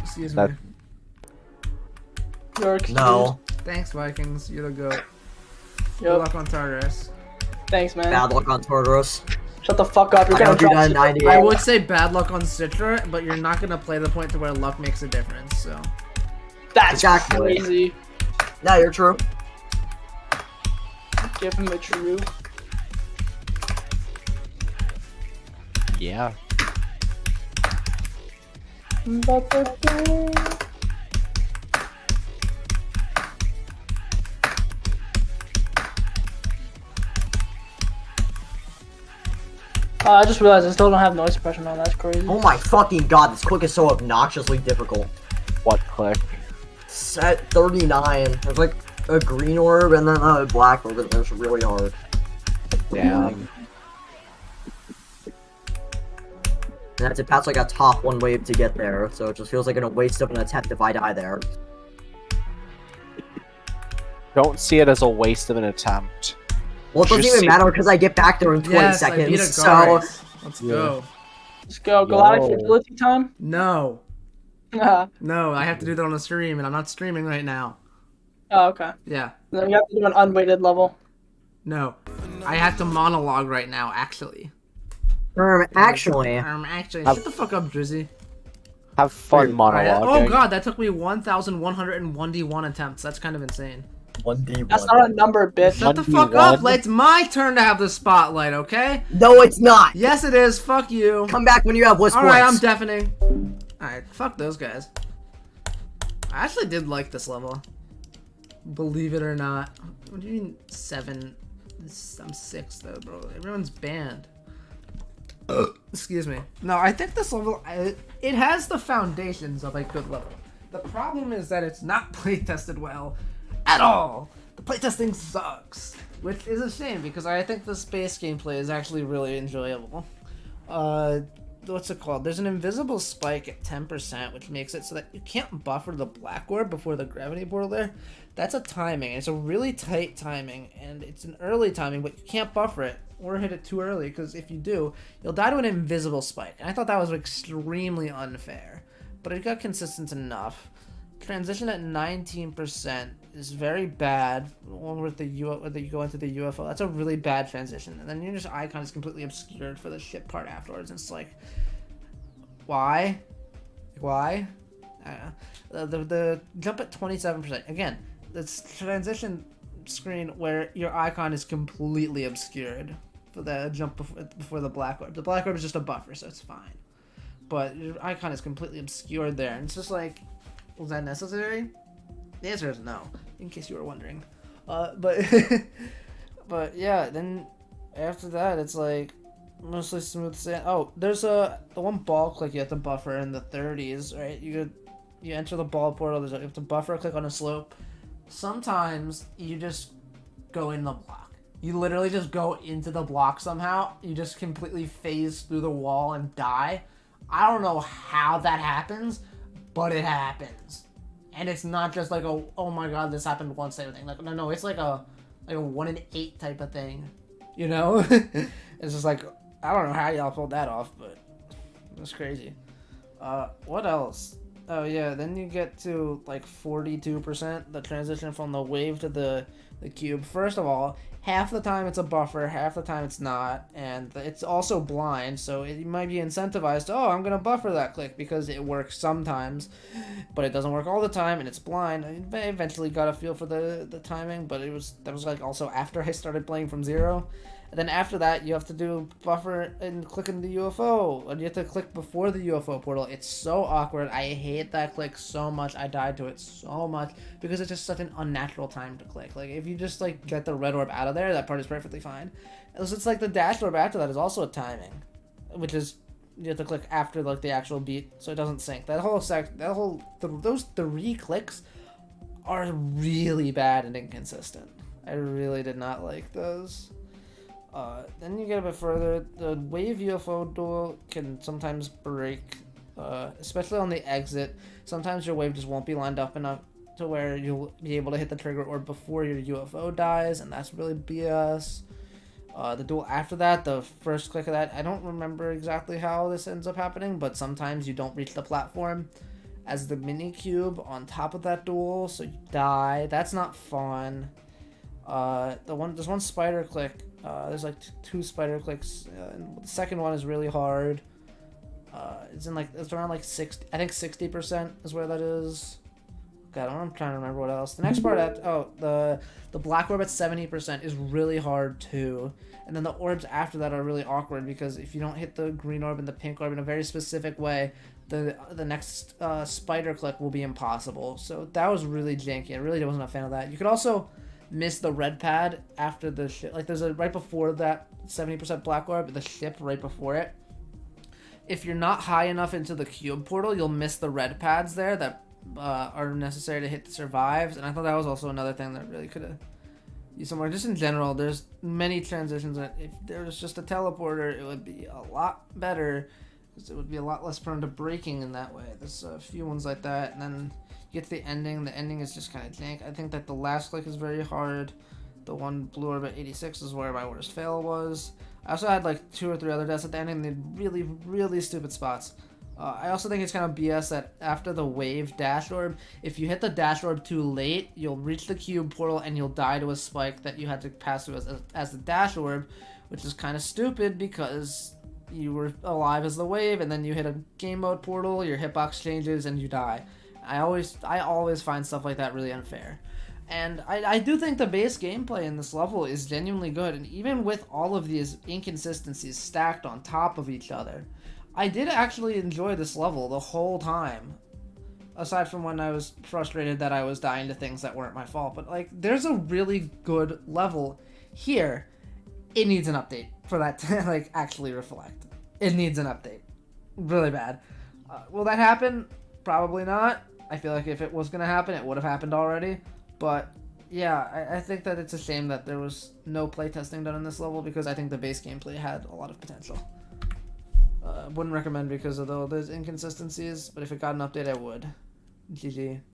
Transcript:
Excuse That- me. You're excused. No. Thanks, Vikings. You're the goat. Good Yep. luck on Tartarus. Thanks, man. Bad luck on Tartarus. Shut the fuck up. You're I gonna don't do drop that in shit. 98. I would say bad luck on Citra, but you're not gonna play the point to where luck makes a difference. So That's Exactly. crazy. Yeah, you're true. Give him a true. Yeah. But the I just realized I still don't have noise suppression on. That's crazy. Oh my fucking god, this click is so obnoxiously difficult. What click? Set 39. There's like a green orb and then a black orb, and it's really hard. Damn. And I have to pass like a top one wave to get there, so it just feels like a waste of an attempt if I die there. Don't see it as a waste of an attempt. Well, it doesn't Just even see- matter because I get back there in 20 yes, I beat seconds, so... Agares. Let's Yeah. go. Let's go. Galactic Yo. fertility time. No, Oh, no, I have to do that on a stream, and I'm not streaming right now. okay. Yeah, Then we have to do an unweighted level. no, I have to monologue right now. Actually, Actually... actually, shut the fuck up, Drizzy. Have fun Alright, monologuing. oh god, that took me 1,101 attempts. That's kind of insane. 1d1. That's not a number, bitch. Shut the 1v1. fuck up. It's my turn to have the spotlight, okay? No, it's not! Yes, it is. Fuck you. Come back when you have list Alright, I'm points. deafening. Alright, fuck those guys. I actually did like this level. Believe it or not. What do you mean 7? I'm 6 though, bro. Everyone's banned. Excuse me. No, I think this level, it has the foundations of a good level. The problem is that it's not playtested well at all. The playtesting sucks, which is a shame because I think the space gameplay is actually really enjoyable. What's it called? There's an invisible spike at 10%, which makes it so that you can't buffer the black orb before the gravity portal there. That's a timing. It's a really tight timing, and it's an early timing, but you can't buffer it or hit it too early, because if you do, you'll die to an invisible spike. And I thought that was extremely unfair, but it got consistent enough. Transition at 19% is very bad. One with that you go into the UFO, that's a really bad transition. And then your just icon is completely obscured for the ship part afterwards. And it's like, why? Why? The jump at 27%. Again, this transition screen where your icon is completely obscured for the jump before the black orb. The black orb is just a buffer, so it's fine. But your icon is completely obscured there, and it's just like, was that necessary? The answer is no, in case you were wondering. But but yeah, then after that, it's like mostly smooth sand. Oh, there's the one ball click you have to buffer in the 30s, right? You enter the ball portal. You have to buffer, click on a slope. Sometimes you just go in the block. You literally just go into the block somehow. You just completely phase through the wall and die. I don't know how that happens, but it happens. And it's not just like a, oh my god, this happened once type of thing. Like, no, it's like a 1 in 8 type of thing. You know? It's just like, I don't know how y'all pulled that off, but it's crazy. What else? Oh yeah, then you get to like 42%, the transition from the wave to the cube. First of all, half the time it's a buffer, half the time it's not, and it's also blind, so it might be incentivized, oh, I'm gonna buffer that click because it works sometimes, but it doesn't work all the time, and it's blind. I eventually got a feel for the timing, but that was like also after I started playing from zero. And then after that, you have to do buffer and click in the UFO. And you have to click before the UFO portal. It's so awkward. I hate that click so much. I died to it so much because it's just such an unnatural time to click. Like, if you just, like, get the red orb out of there, that part is perfectly fine. It's like the dash orb after that is also a timing, which is you have to click after, like, the actual beat so it doesn't sync. Those 3 clicks are really bad and inconsistent. I really did not like those. Then you get a bit further, the wave UFO duel can sometimes break, especially on the exit. Sometimes your wave just won't be lined up enough to where you'll be able to hit the trigger orb before your UFO dies, and that's really BS. The duel after that, the first click of that, I don't remember exactly how this ends up happening, but sometimes you don't reach the platform, as the mini cube on top of that duel, so you die. That's not fun. There's one spider click. There's like two spider clicks. And the second one is really hard. It's around like 60. I think 60% is where that is. God, I'm trying to remember what else. The next part the black orb at 70% is really hard too. And then the orbs after that are really awkward because if you don't hit the green orb and the pink orb in a very specific way, the next spider click will be impossible. So that was really janky. I really wasn't a fan of that. You could also miss the red pad after the ship. Like there's a right before that 70% black orb, the ship right before it. If you're not high enough into the cube portal, you'll miss the red pads there that are necessary to hit the survives. And I thought that was also another thing that really could have used somewhere. Just in general, there's many transitions that if there was just a teleporter, it would be a lot better. Because it would be a lot less prone to breaking in that way. There's a few ones like that. And then you get to the ending. The ending is just kind of jank. I think that the last click is very hard. The one blue orb at 86 is where my worst fail was. I also had like 2 or 3 other deaths at the ending. They had really, really stupid spots. I also think it's kind of BS that after the wave dash orb, if you hit the dash orb too late, you'll reach the cube portal and you'll die to a spike that you had to pass through as the dash orb, which is kind of stupid because you were alive as the wave and then you hit a game mode portal, your hitbox changes and you die. I always find stuff like that really unfair. And I do think the base gameplay in this level is genuinely good, and even with all of these inconsistencies stacked on top of each other, I did actually enjoy this level the whole time. Aside from when I was frustrated that I was dying to things that weren't my fault. But, like, there's a really good level here. It needs an update for that to, like, actually reflect. It needs an update. Really bad. Will that happen? Probably not. I feel like if it was going to happen, it would have happened already. But, yeah, I think that it's a shame that there was no playtesting done in this level because I think the base gameplay had a lot of potential. Wouldn't recommend because of those inconsistencies, but if it got an update, I would. GG.